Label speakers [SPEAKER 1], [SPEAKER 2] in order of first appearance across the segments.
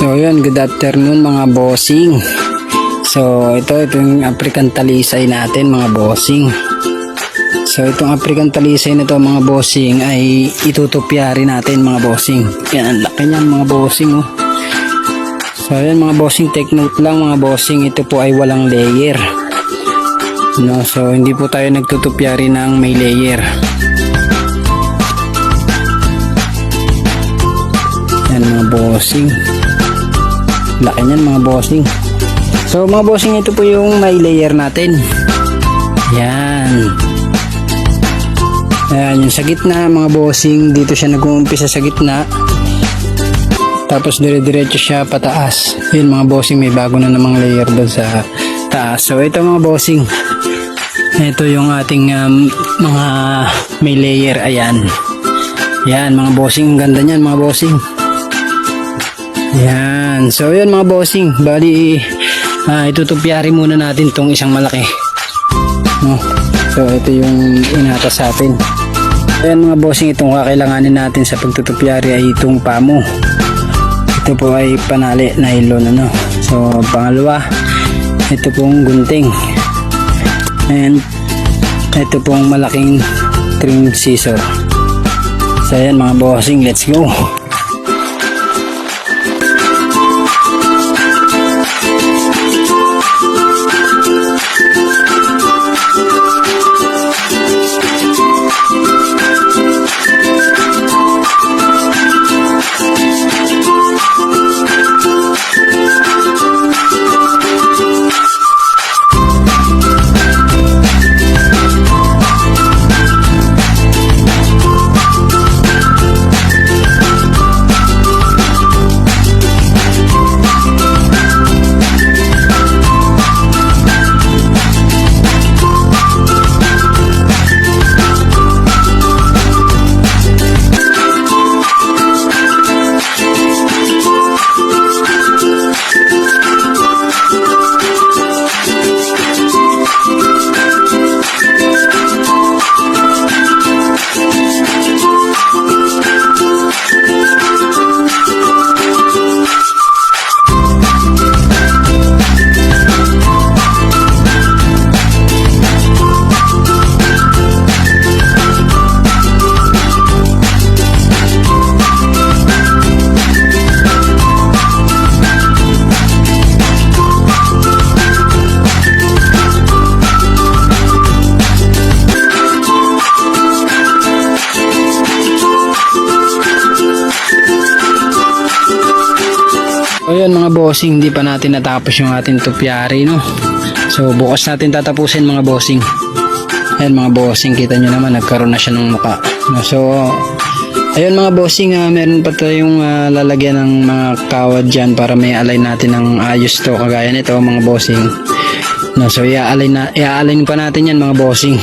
[SPEAKER 1] So yun, good afternoon mga bossing. So ito yung African talisay natin mga bossing. So itong African talisay na to mga bossing ay itutupyari natin mga bossing. Yan, ang laki niyan mga bossing oh. So yan mga bossing, take note lang mga bossing, ito po ay walang layer. No, so hindi po tayo nagtutupyari ng may layer. Yan mga bossing. Laki niyan mga bossing. So mga bossing, ito po yung may layer natin. Yan. Ayan, yung sa gitna mga bossing, dito siya nag-uumpisa sa gitna. Tapos dire-diretso siya pataas. Yun mga bossing, may bago na namang layer doon sa taas. So ito mga bossing, ito yung ating mga may layer. Ayan. Yan mga bossing, ganda niyan mga bossing. Yan. So yun mga bossing, bali itutupyari muna natin tong isang malaki. No? So ito yung inata sa atin. Ayan mga bossing, itong kakailanganin natin sa pagtutupyari ay itong pamo. Ito po ay panali nylon ano. So pangalawa, ito pong gunting. And ito pong malaking trim scissor. So ayan mga bossing, let's go. Ayan mga bossing, hindi pa natin natapos yung ating tupyari no. So bukas natin tatapusin mga bossing. Ayan mga bossing, kita nyo naman nagkaroon na siya ng muka no. So ayun mga bossing, meron pa tayong lalagyan ng mga kawad dyan para may align natin ng ayos to, kagaya nito mga bossing no. So i-align pa natin yan mga bossing.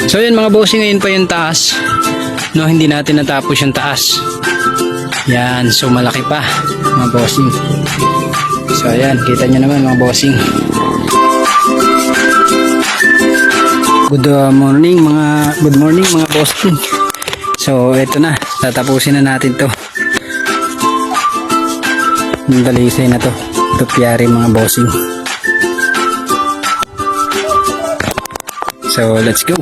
[SPEAKER 1] So ayun mga bossing, ayun pa yung taas no, hindi natin natapos yung taas. Yan, so malaki pa mga bossing. So ayan, kita nyo naman mga bossing. Good morning mga bossing. So eto na, tatapusin na natin to. Yung dalisay na to, tupyari mga bossing. So let's go.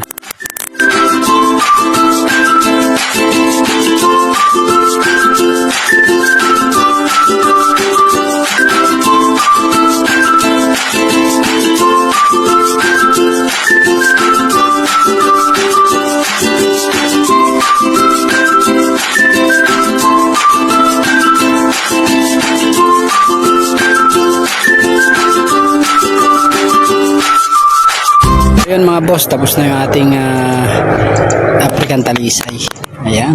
[SPEAKER 1] Ayan mga boss, tapos na yung ating African talisay. Ayan.